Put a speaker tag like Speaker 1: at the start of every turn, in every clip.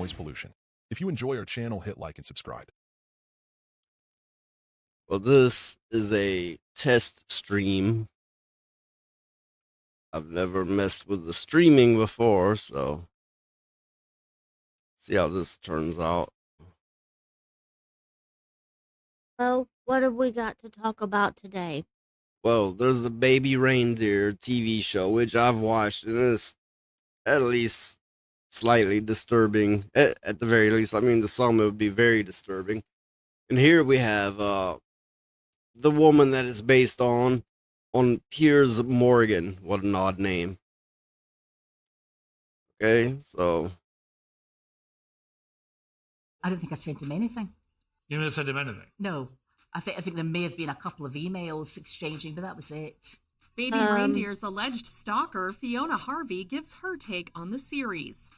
Speaker 1: noise pollution. If you enjoy our channel, hit like and subscribe.
Speaker 2: Well, this is a test stream. I've never messed with the streaming before, so see how this turns out.
Speaker 3: Well, what have we got to talk about today?
Speaker 2: Well, there's the Baby Reindeer TV show, which I've watched, and it's at least slightly disturbing. At the very least, I mean, to some it would be very disturbing. And here we have the woman that it's based on Piers Morgan. What an odd name. Okay, so
Speaker 4: I don't think I sent him anything.
Speaker 5: You never sent him anything?
Speaker 4: No. I think there may have been a couple of emails exchanging, but that was it.
Speaker 6: Baby Reindeer's alleged stalker, Fiona Harvey, gives her take on the series.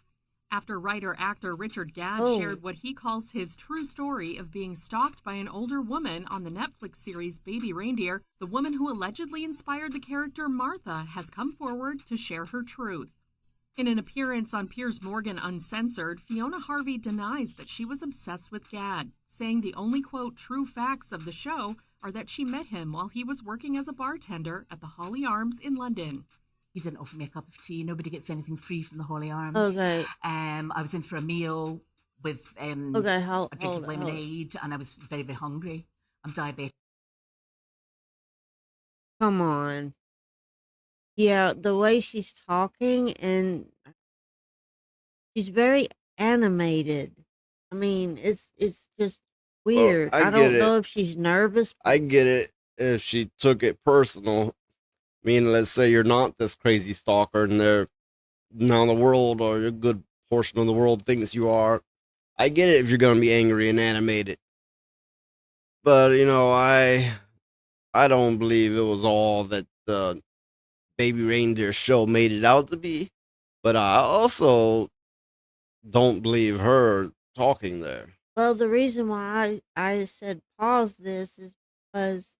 Speaker 6: After writer-actor Richard Gadd shared what he calls his true story of being stalked by an older woman on the Netflix series Baby Reindeer, the woman who allegedly inspired the character Martha has come forward to share her truth. In an appearance on Piers Morgan Uncensored, Fiona Harvey denies that she was obsessed with Gadd, saying the only, quote, true facts of the show are that she met him while he was working as a bartender at the Holly Arms in London.
Speaker 4: He didn't offer me a cup of tea. Nobody gets anything free from the Holy Arms.
Speaker 3: Okay.
Speaker 4: I was in for a meal with a drink of lemonade, and I was very, very hungry. I'm diabetic.
Speaker 3: Come on. Yeah, the way she's talking, and she's very animated. I mean, it's just weird.
Speaker 2: I
Speaker 3: I don't
Speaker 2: get
Speaker 3: know
Speaker 2: it.
Speaker 3: if she's nervous.
Speaker 2: I get it if she took it personal. I mean, let's say you're not this crazy stalker and now the world or a good portion of the world thinks you are. I get it if you're going to be angry and animated. But, I don't believe it was all that the Baby Reindeer show made it out to be. But I also don't believe her talking there.
Speaker 3: Well, the reason why I said pause this is because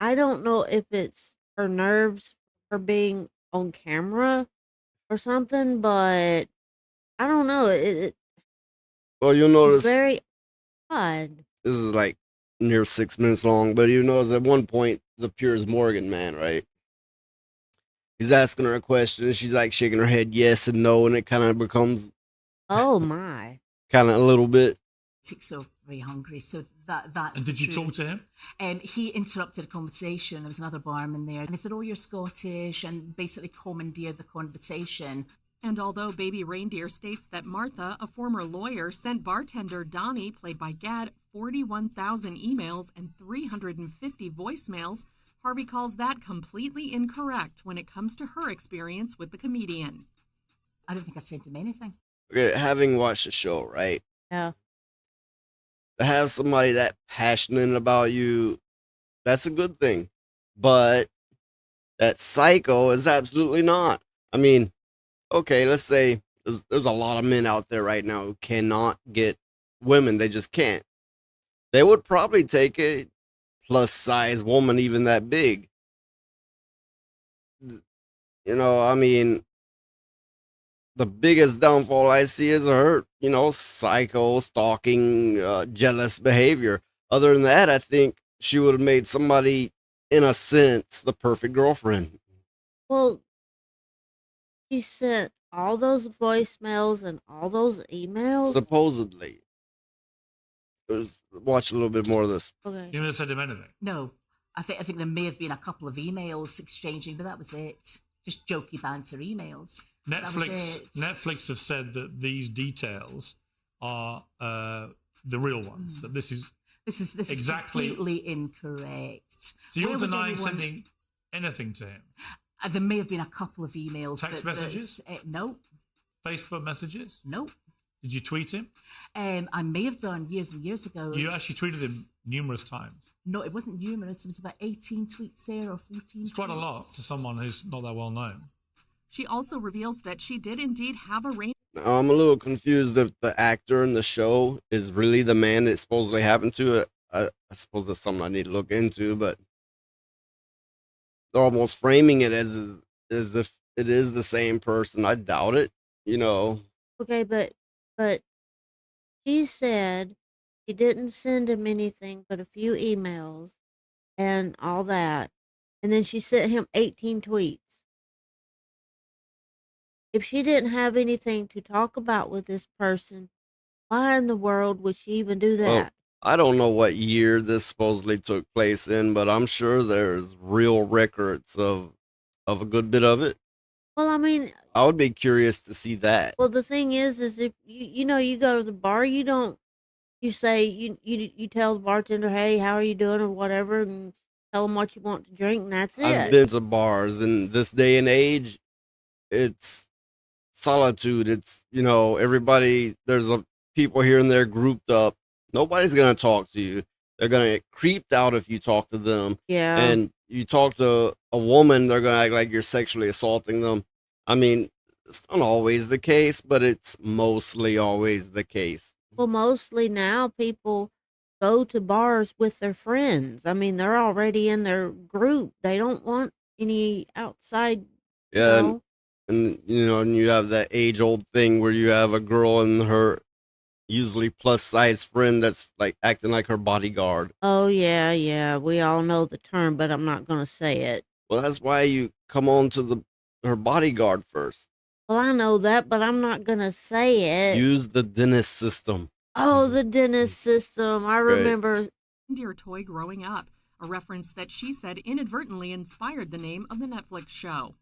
Speaker 3: I don't know if it's her nerves for being on camera or something, but I don't know.
Speaker 2: Well, you'll
Speaker 3: It's
Speaker 2: notice
Speaker 3: very odd.
Speaker 2: this is like near 6 minutes long, but you notice at one point the Piers Morgan man, right? He's asking her a question, and she's like shaking her head yes and no, and it kind of becomes
Speaker 3: Oh my.
Speaker 2: kind of a little bit.
Speaker 4: So very hungry. So that's.
Speaker 5: And did you
Speaker 4: true.
Speaker 5: talk to him?
Speaker 4: He interrupted a conversation. There was another barman there, and he said, "Oh, you're Scottish," and basically commandeered the conversation.
Speaker 6: And although Baby Reindeer states that Martha, a former lawyer, sent bartender Donnie, played by Gadd, 41,000 emails and 350 voicemails, Harvey calls that completely incorrect when it comes to her experience with the comedian.
Speaker 4: I don't think I sent him anything.
Speaker 2: Okay, having watched the show, right?
Speaker 3: Yeah.
Speaker 2: To have somebody that passionate about you, that's a good thing. But that psycho is absolutely not. I mean, okay, let's say there's a lot of men out there right now who cannot get women. They just can't. They would probably take a plus size woman, even that big. I mean, the biggest downfall I see is her, psycho, stalking, jealous behavior. Other than that, I think she would have made somebody, in a sense, the perfect girlfriend.
Speaker 3: Well, she sent all those voicemails and all those emails.
Speaker 2: Supposedly. Watch a little bit more of this.
Speaker 3: Okay.
Speaker 5: You never sent him anything?
Speaker 4: No. I think there may have been a couple of emails exchanging, but that was it. Just jokey banter emails.
Speaker 5: Netflix have said that these details are the real ones. That this is exactly
Speaker 4: completely incorrect.
Speaker 5: So you're denying sending anything to him?
Speaker 4: There may have been a couple of emails.
Speaker 5: Text messages?
Speaker 4: No.
Speaker 5: Facebook messages?
Speaker 4: No.
Speaker 5: Did you tweet him?
Speaker 4: I may have done years and years ago.
Speaker 5: You actually tweeted him numerous times.
Speaker 4: No, it wasn't numerous. It was about 18 tweets there or 14
Speaker 5: It's quite a lot to someone who's not that well known.
Speaker 6: She also reveals that she did indeed have a reindeer.
Speaker 2: Now, I'm a little confused if the actor in the show is really the man it supposedly happened to. I suppose that's something I need to look into, but they're almost framing it as if it is the same person. I doubt it,
Speaker 3: Okay, but She said she didn't send him anything but a few emails and all that. And then she sent him 18 tweets. If she didn't have anything to talk about with this person, why in the world would she even do
Speaker 2: Well,
Speaker 3: that?
Speaker 2: I don't know what year this supposedly took place in, but I'm sure there's real records of a good bit of it.
Speaker 3: Well, I mean,
Speaker 2: I would be curious to see that.
Speaker 3: well, the thing is if you know, you go to the bar, you don't, you say, you tell the bartender, hey, how are you doing, or whatever, and tell them what you want to drink, and that's
Speaker 2: I've
Speaker 3: it.
Speaker 2: been to bars in this day and age. It's solitude. It's, everybody, there's people here and there grouped up. Nobody's going to talk to you. They're going to get creeped out if you talk to them.
Speaker 3: Yeah.
Speaker 2: And you talk to a woman, they're going to act like you're sexually assaulting them. I mean, it's not always the case, but it's mostly always the case.
Speaker 3: Well, mostly now people go to bars with their friends. I mean, they're already in their group. They don't want any outside,
Speaker 2: Yeah.
Speaker 3: you know.
Speaker 2: And you have that age old thing where you have a girl and her usually plus size friend that's like acting like her bodyguard.
Speaker 3: Oh, yeah, yeah. We all know the term, but I'm not going to say it.
Speaker 2: Well, that's why you come on to her bodyguard first.
Speaker 3: Well, I know that, but I'm not going to say it.
Speaker 2: Use the dentist system.
Speaker 3: Oh, the dentist system. I remember.
Speaker 6: Reindeer toy growing up, a reference that she said inadvertently inspired the name of the Netflix show.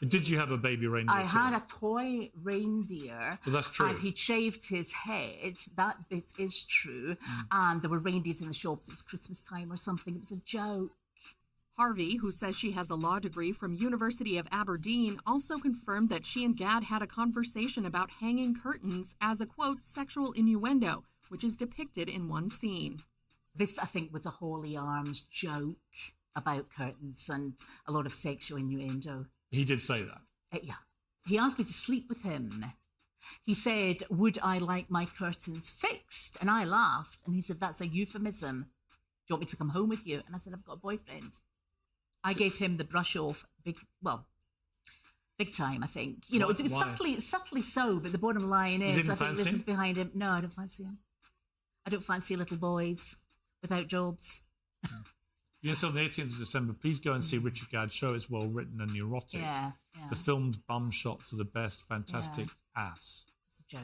Speaker 5: Did you have a baby reindeer?
Speaker 4: I had a toy reindeer.
Speaker 5: So that's true.
Speaker 4: And he'd shaved his head. That bit is true. And there were reindeers in the shops. It was Christmas time or something. It was a joke.
Speaker 6: Harvey, who says she has a law degree from University of Aberdeen, also confirmed that she and Gad had a conversation about hanging curtains as a, quote, sexual innuendo, which is depicted in one scene.
Speaker 4: This, I think, was a holy arms joke about curtains and a lot of sexual innuendo.
Speaker 5: He did say that.
Speaker 4: Yeah. He asked me to sleep with him. He said, would I like my curtains fixed? And I laughed. And he said, that's a euphemism. Do you want me to come home with you? And I said, I've got a boyfriend. I gave him the brush off big time, I think. You know, subtly so, but the bottom line is, I think this is behind him. No, I don't fancy him. I don't fancy little boys without jobs.
Speaker 5: Yes, on the 18th of December, please go and see Richard Gadd's show. It's well written and erotic.
Speaker 4: Yeah.
Speaker 5: The filmed bum shots are the best. Fantastic ass.
Speaker 4: It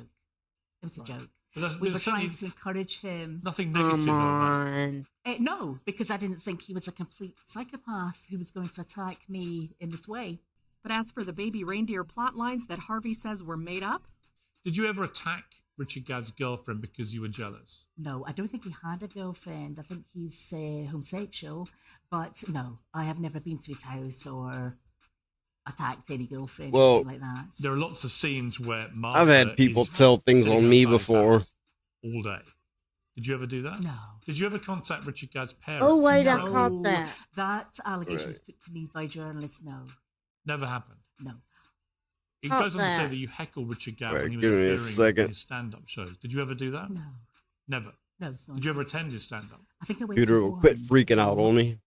Speaker 4: was a joke.
Speaker 5: We
Speaker 4: were trying to encourage him.
Speaker 5: Nothing negative.
Speaker 3: Come on.
Speaker 4: No, because I didn't think he was a complete psychopath who was going to attack me in this way.
Speaker 6: But as for the baby reindeer plot lines that Harvey says were made up...
Speaker 5: Did you ever attack Richard Gadd's girlfriend because you were jealous?
Speaker 4: No, I don't think he had a girlfriend. I think he's homosexual. But no, I have never been to his house or attacked any girlfriend or anything like that.
Speaker 5: There are lots of scenes where Martha
Speaker 2: I've had people tell things on me before.
Speaker 5: All day. Did you ever do that?
Speaker 4: No.
Speaker 5: Did you ever contact Richard Gadd's parents?
Speaker 3: Oh, wait,
Speaker 4: No.
Speaker 3: I caught that.
Speaker 4: That allegation was put to me by journalists. No.
Speaker 5: Never happened.
Speaker 4: No.
Speaker 5: It
Speaker 3: Caught
Speaker 5: goes on to say
Speaker 3: that.
Speaker 5: that you heckle Richard Gadd
Speaker 2: Right,
Speaker 5: when he was
Speaker 2: give me a
Speaker 5: appearing
Speaker 2: second.
Speaker 5: in his stand-up shows. Did you ever do that?
Speaker 4: No.
Speaker 5: Never.
Speaker 4: No, it's not.
Speaker 5: Did you ever attend his stand-up?
Speaker 4: I think I went
Speaker 2: Peter
Speaker 4: to
Speaker 2: will quit
Speaker 4: one.
Speaker 2: freaking out on me.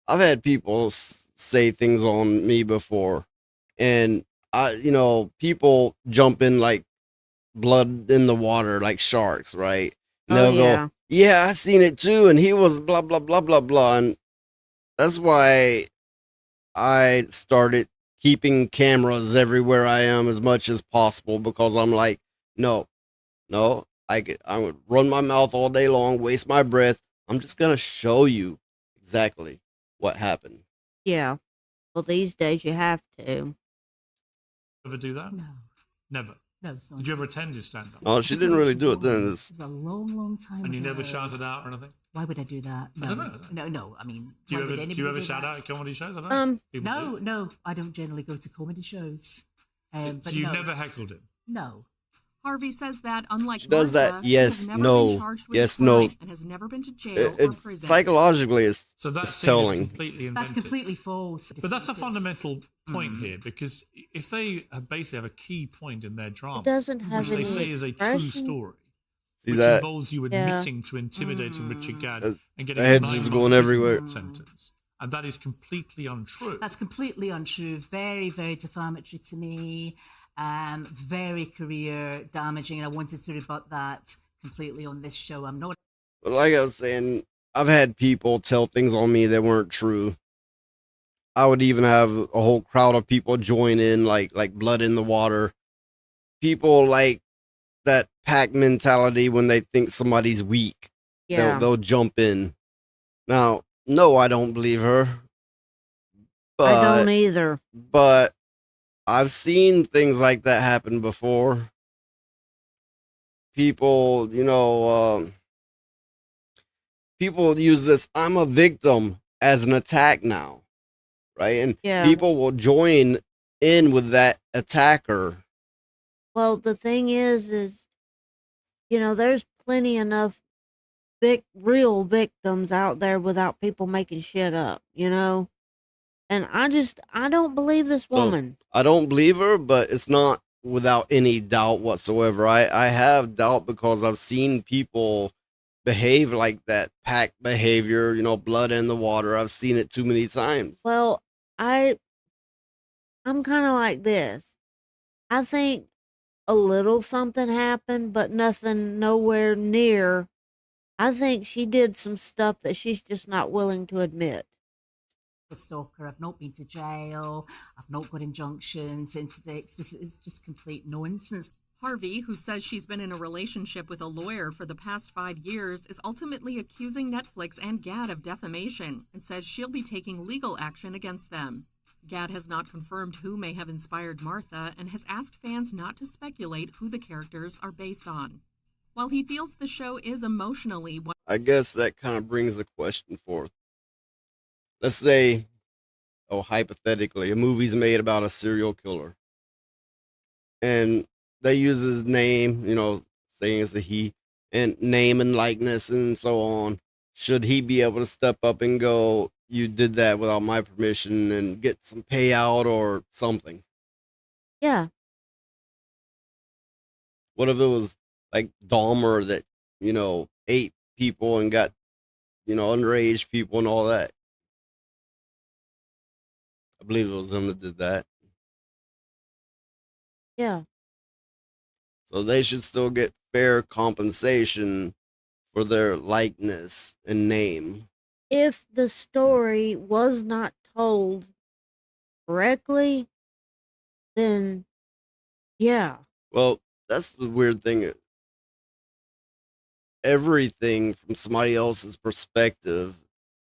Speaker 2: I've had people say things on me before, and people jump in like blood in the water, like sharks, right? And they'll go, yeah, I seen it too, and he was blah blah blah blah blah, and that's why I started keeping cameras everywhere I am as much as possible, because I'm like, no, I would run my mouth all day long, waste my breath. I'm just gonna show you exactly what happened.
Speaker 3: Yeah. Well, these days you have to.
Speaker 5: Ever do that?
Speaker 4: No.
Speaker 5: Never.
Speaker 4: No, it's not.
Speaker 5: Did you ever attend his stand-up?
Speaker 2: Oh, she didn't really do it then.
Speaker 4: It was a long, long time
Speaker 5: And you
Speaker 4: ago.
Speaker 5: never shouted out or anything?
Speaker 4: Why would I do that? No.
Speaker 5: I don't know.
Speaker 4: No. I mean,
Speaker 5: Do
Speaker 4: why
Speaker 5: you
Speaker 4: would
Speaker 5: ever
Speaker 4: anybody do
Speaker 5: shout
Speaker 4: that?
Speaker 5: out at comedy shows? I don't know. People do.
Speaker 4: No. I don't generally go to comedy shows.
Speaker 5: So
Speaker 4: But
Speaker 5: you
Speaker 4: no.
Speaker 5: never heckled him?
Speaker 4: No.
Speaker 6: Harvey says that, unlike
Speaker 2: She does
Speaker 6: Martha,
Speaker 2: that,
Speaker 6: he
Speaker 2: yes,
Speaker 6: has never
Speaker 2: no,
Speaker 6: been charged with
Speaker 2: yes,
Speaker 6: a crime
Speaker 2: no.
Speaker 6: and has never been to jail or
Speaker 2: It's
Speaker 6: prison.
Speaker 2: psychologically,
Speaker 5: So that
Speaker 2: it's
Speaker 5: scene
Speaker 2: telling.
Speaker 5: is completely
Speaker 4: That's
Speaker 5: invented.
Speaker 4: completely false.
Speaker 5: But that's a fundamental point here, because if they basically have a key point in their drama,
Speaker 3: It doesn't have
Speaker 5: which they
Speaker 3: any
Speaker 5: say is a true
Speaker 3: expression.
Speaker 5: story,
Speaker 2: See
Speaker 5: which
Speaker 2: that?
Speaker 5: involves you admitting to intimidating Richard Gadd and getting
Speaker 2: the
Speaker 5: a
Speaker 2: head's
Speaker 5: 9
Speaker 2: just
Speaker 5: month
Speaker 2: going
Speaker 5: prison
Speaker 2: everywhere.
Speaker 5: sentence, and that is completely untrue.
Speaker 4: That's completely untrue. Very, very defamatory to me. very career damaging, and I wanted to rebut that completely on this show. I'm not.
Speaker 2: But like I was saying, I've had people tell things on me that weren't true. I would even have a whole crowd of people join in, like blood in the water. People like that pack mentality when they think somebody's weak.
Speaker 3: Yeah.
Speaker 2: They'll jump in. Now, no, I don't believe her.
Speaker 3: I don't either.
Speaker 2: But I've seen things like that happen before. People, people use this "I'm a victim" as an attack now, right? And
Speaker 3: Yeah.
Speaker 2: people will join in with that attacker.
Speaker 3: Well, the thing is, there's plenty enough real victims out there without people making shit up, And I don't believe this woman.
Speaker 2: I don't believe her, but it's not without any doubt whatsoever. I have doubt because I've seen people behave like that pack behavior, blood in the water. I've seen it too many times.
Speaker 3: Well, I'm kind of like this. I think a little something happened, but nothing nowhere near. I think she did some stuff that she's just not willing to admit.
Speaker 4: A stalker. I've not been to jail. I've not got injunctions, interdicts. This is just complete nonsense.
Speaker 6: Harvey, who says she's been in a relationship with a lawyer for the past 5 years, is ultimately accusing Netflix and GAD of defamation and says she'll be taking legal action against them. GAD has not confirmed who may have inspired Martha and has asked fans not to speculate who the characters are based on. While he feels the show is emotionally...
Speaker 2: I guess that kind of brings the question forth. Let's say, hypothetically, a movie's made about a serial killer. And they use his name, saying it's a he, and name and likeness and so on. Should he be able to step up and go, you did that without my permission, and get some payout or something?
Speaker 3: Yeah.
Speaker 2: What if it was like Dahmer that, ate people and got, underage people and all that? I believe it was him that did that.
Speaker 3: Yeah.
Speaker 2: So they should still get fair compensation for their likeness and name.
Speaker 3: If the story was not told correctly, then yeah.
Speaker 2: Well, that's the weird thing. Everything from somebody else's perspective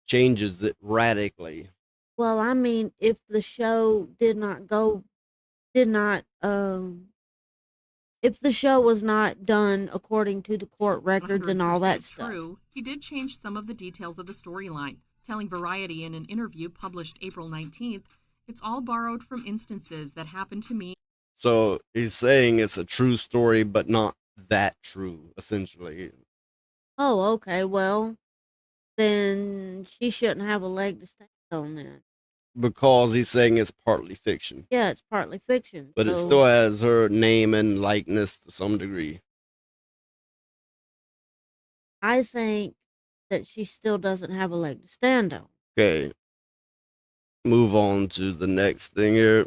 Speaker 2: changes it radically.
Speaker 3: Well, I mean, if the show if the show was not done according to the court records and all that stuff.
Speaker 6: True, he did change some of the details of the storyline, telling Variety in an interview published April 19th, "It's all borrowed from instances that happened to me."
Speaker 2: So he's saying it's a true story, but not that true, essentially.
Speaker 3: Oh, okay. Well, then she shouldn't have a leg to stand on then.
Speaker 2: Because he's saying it's partly fiction.
Speaker 3: Yeah, it's partly fiction.
Speaker 2: But it still has her name and likeness to some degree.
Speaker 3: I think that she still doesn't have a leg to stand on.
Speaker 2: Okay. Move on to the next thing here.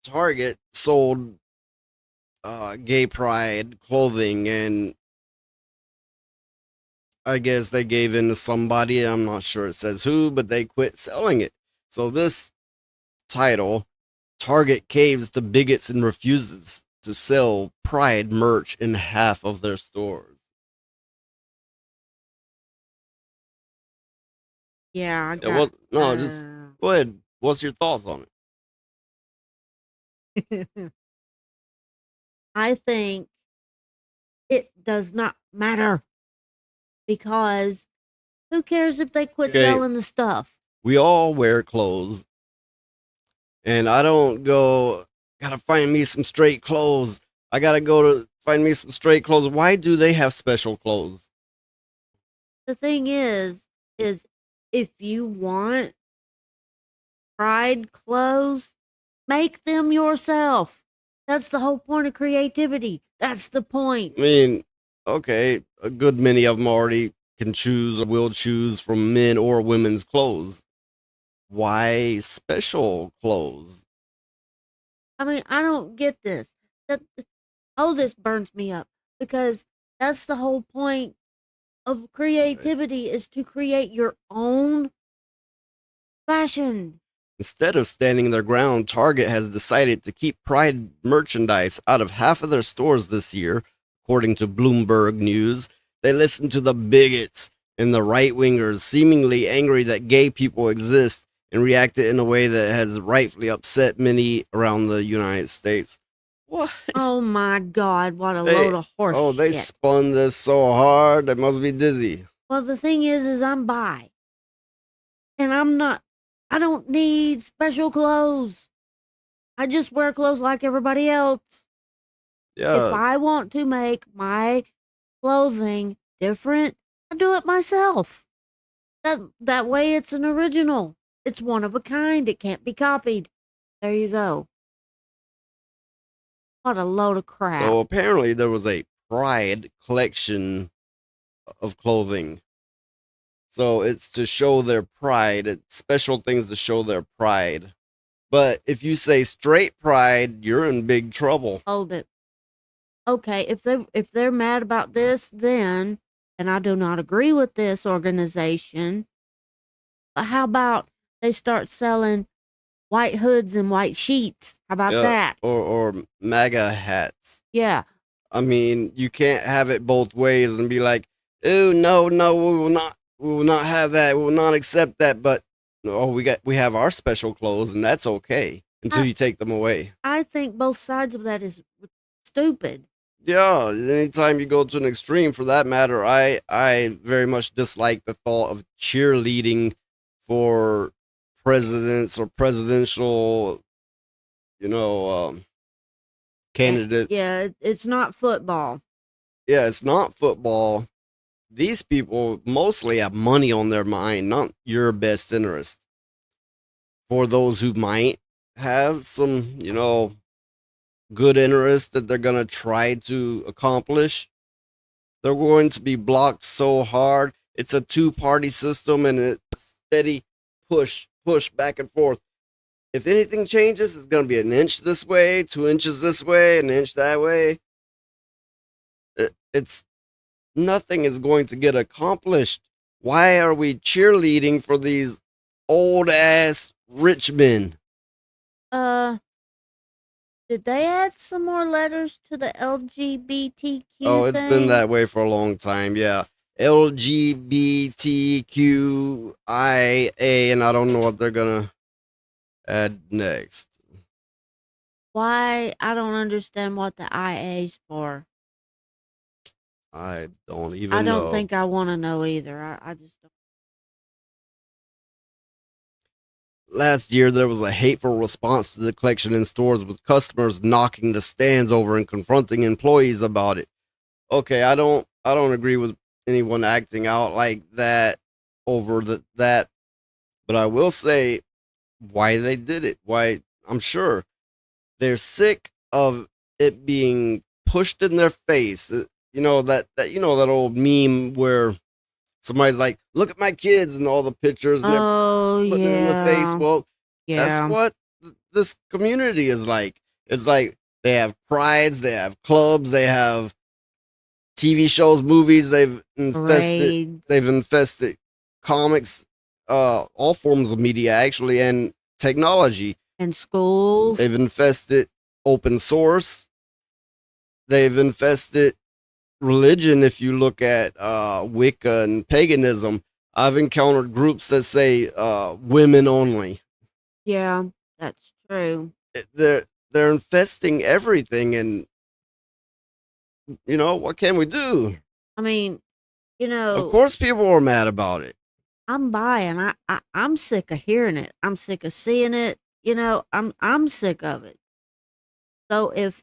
Speaker 2: Target sold gay pride clothing, and I guess they gave in to somebody. I'm not sure it says who, but they quit selling it. So this title, Target caves to bigots and refuses to sell pride merch in half of their stores.
Speaker 3: Yeah, I got...
Speaker 2: Well, no, just go ahead. What's your thoughts on
Speaker 3: it? I think it does not matter, because who cares if they quit selling the stuff?
Speaker 2: We all wear clothes, and I don't go, gotta find me some straight clothes. I gotta go to find me some straight clothes. Why do they have special clothes?
Speaker 3: The thing is if you want pride clothes, make them yourself. That's the whole point of creativity. That's the point.
Speaker 2: I mean, okay, a good many of them already can choose or will choose from men or women's clothes. Why special clothes?
Speaker 3: I mean, I don't get this. That this burns me up because that's the whole point of creativity is to create your own fashion.
Speaker 2: Instead of standing their ground, Target has decided to keep Pride merchandise out of half of their stores this year, according to Bloomberg News. They listened to the bigots and the right wingers, seemingly angry that gay people exist, and reacted in a way that has rightfully upset many around the United States. What?
Speaker 3: Oh my God, what a
Speaker 2: They,
Speaker 3: load of horse
Speaker 2: oh, they
Speaker 3: shit.
Speaker 2: spun this so hard, they must be dizzy.
Speaker 3: Well, the thing is I'm bi. And I don't need special clothes. I just wear clothes like everybody else. If
Speaker 2: Yeah,
Speaker 3: I want to make my clothing different, I do it myself. That way it's an original. It's one of a kind. It can't be copied. There you go. What a load of crap.
Speaker 2: so apparently there was a Pride collection of clothing. So it's to show their pride. It's special things to show their pride. But if you say straight pride, you're in big trouble.
Speaker 3: Hold it. Okay, if they're mad about this, then, and I do not agree with this organization, but how about they start selling white hoods and white sheets? How about that?
Speaker 2: Or MAGA hats.
Speaker 3: Yeah.
Speaker 2: I mean, you can't have it both ways and be like, "Oh no, no, we will not have that. We will not accept that." But no, we have our special clothes, and that's okay until you take them away.
Speaker 3: I think both sides of that is stupid.
Speaker 2: Yeah, anytime you go to an extreme, for that matter, I very much dislike the thought of cheerleading for presidents or presidential, you know, candidates.
Speaker 3: Yeah, it's not football.
Speaker 2: Yeah, it's not football. These people mostly have money on their mind, not your best interest. For those who might have some, good interest that they're going to try to accomplish, they're going to be blocked so hard. It's a two-party system and it's steady push back and forth. If anything changes, it's going to be an inch this way, 2 inches this way, an inch that way. It's nothing is going to get accomplished. Why are we cheerleading for these old ass rich men?
Speaker 3: Did they add some more letters to the LGBTQ
Speaker 2: Oh, it's
Speaker 3: thing?
Speaker 2: been that way for a long time. Yeah. LGBTQIA, and I don't know what they're going to add next.
Speaker 3: Why? I don't understand what the IA's for.
Speaker 2: I don't even
Speaker 3: I
Speaker 2: know.
Speaker 3: don't think I want to know either. I just don't.
Speaker 2: Last year, there was a hateful response to the collection in stores, with customers knocking the stands over and confronting employees about it. Okay, I don't agree with anyone acting out like that over that, but I will say why they did it. Why, I'm sure they're sick of it being pushed in their face. That old meme where somebody's like, "Look at my kids," and all the pictures, and they're putting it in the face. Well, that's what this community is like. It's like they have prides, they have clubs, they have TV shows, movies. They've infested comics, all forms of media actually, and technology.
Speaker 3: And schools.
Speaker 2: They've infested open source. They've infested religion. If you look at Wicca and paganism, I've encountered groups that say women only.
Speaker 3: Yeah, that's true.
Speaker 2: They're infesting everything, and what can we do?
Speaker 3: I mean,
Speaker 2: Of course, people are mad about it.
Speaker 3: I'm bi, and I'm sick of hearing it. I'm sick of seeing it. I'm sick of it. So if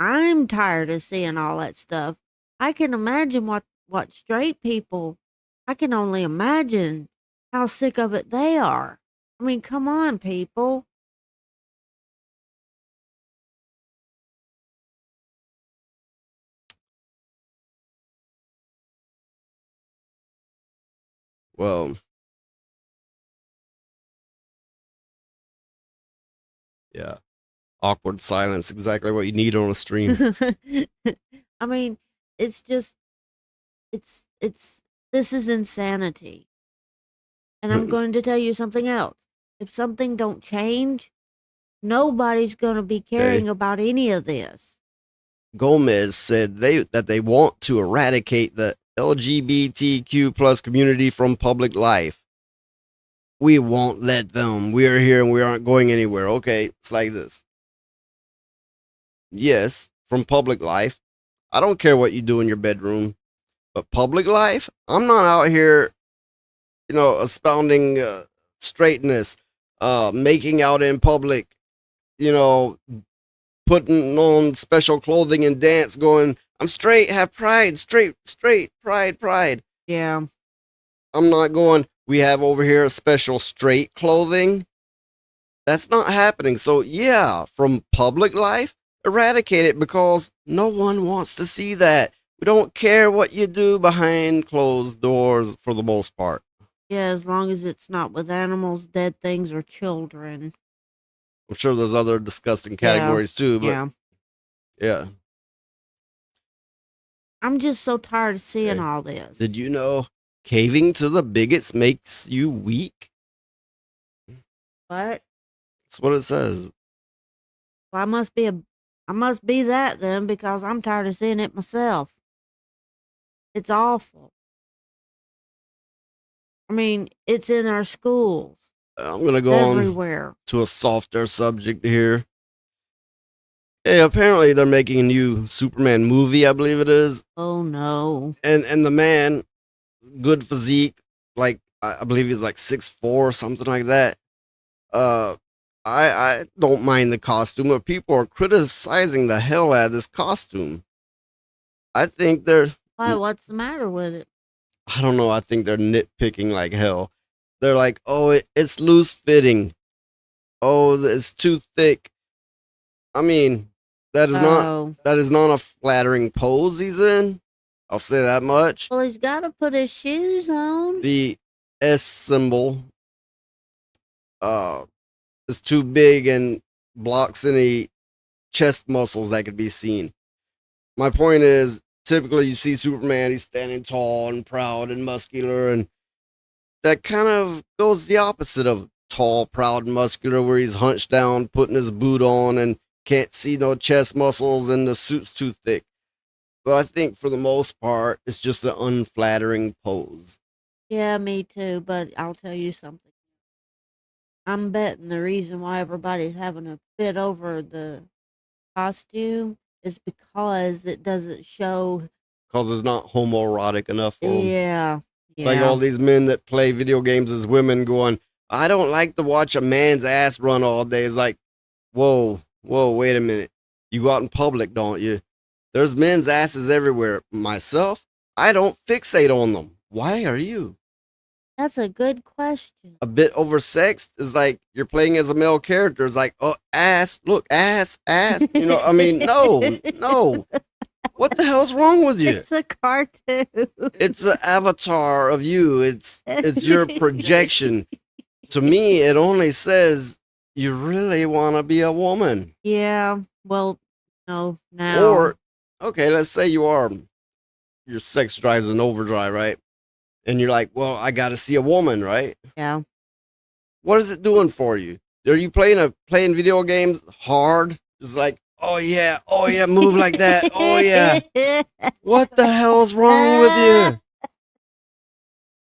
Speaker 3: I'm tired of seeing all that stuff, I can imagine what straight people. I can only imagine how sick of it they are. I mean, come on, people.
Speaker 2: Well, yeah. Awkward silence, exactly what you need on a stream.
Speaker 3: I mean, it's just, it's, this is insanity. And I'm going to tell you something else. If something don't change, nobody's going to be caring about any of this.
Speaker 2: Gomez said that they want to eradicate the LGBTQ plus community from public life. We won't let them. We are here and we aren't going anywhere. Okay, it's like this. Yes, from public life. I don't care what you do in your bedroom, but public life, I'm not out here, expounding straightness, making out in public, putting on special clothing and dance, going, I'm straight, have pride, straight, pride.
Speaker 3: Yeah.
Speaker 2: I'm not going, we have over here a special straight clothing. That's not happening. So yeah, from public life, eradicate it because no one wants to see that. We don't care what you do behind closed doors for the most part.
Speaker 3: Yeah, as long as it's not with animals, dead things, or children.
Speaker 2: I'm sure there's other disgusting categories too, but yeah.
Speaker 3: I'm just so tired of seeing all this.
Speaker 2: Did you know caving to the bigots makes you weak?
Speaker 3: What?
Speaker 2: That's what it says.
Speaker 3: Well, I must be that then, because I'm tired of seeing it myself. It's awful. I mean, it's in our schools.
Speaker 2: I'm going to go
Speaker 3: everywhere.
Speaker 2: On to a softer subject here. Hey, apparently they're making a new Superman movie, I believe it is.
Speaker 3: Oh, no.
Speaker 2: And the man, good physique, like, I believe he's like 6'4", or something like that. I don't mind the costume, but people are criticizing the hell out of this costume. I think they're...
Speaker 3: Why? What's the matter with it?
Speaker 2: I don't know. I think they're nitpicking like hell. They're like, oh, it's loose fitting. Oh, it's too thick. I mean, that is not a flattering pose he's in. I'll say that much.
Speaker 3: Well, he's got to put his shoes on.
Speaker 2: The S symbol is too big and blocks any chest muscles that could be seen. My point is, typically you see Superman, he's standing tall and proud and muscular, and that kind of goes the opposite of tall, proud, and muscular, where he's hunched down, putting his boot on, and can't see no chest muscles, and the suit's too thick. But I think for the most part, it's just an unflattering pose.
Speaker 3: Yeah, me too, but I'll tell you something. I'm betting the reason why everybody's having a fit over the costume is because it doesn't show.
Speaker 2: Because it's not homoerotic enough for them.
Speaker 3: Yeah.
Speaker 2: Like all these men that play video games as women going, I don't like to watch a man's ass run all day. It's like, whoa, wait a minute. You go out in public, don't you? There's men's asses everywhere. Myself, I don't fixate on them. Why are you?
Speaker 3: That's a good question.
Speaker 2: A bit oversexed is like you're playing as a male character. It's like, oh, ass, look, ass. You know, I mean, no. What the hell's wrong with you?
Speaker 3: It's a cartoon.
Speaker 2: It's an avatar of you. It's your projection. To me, it only says you really want to be a woman.
Speaker 3: Yeah. Well, no, now.
Speaker 2: Or, okay, let's say your sex drive's an overdrive, right? And you're like, well, I got to see a woman, right?
Speaker 3: Yeah.
Speaker 2: What is it doing for you? Are you playing video games hard? It's like, oh yeah, move like that. Oh yeah. What the hell's wrong with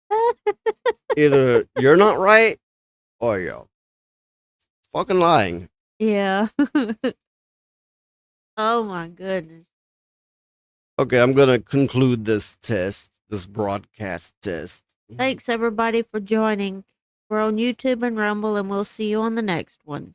Speaker 2: you? Either you're not right or you're fucking lying.
Speaker 3: Yeah. Oh my goodness.
Speaker 2: Okay, I'm going to conclude this broadcast test.
Speaker 3: Thanks everybody for joining. We're on YouTube and Rumble, and we'll see you on the next one.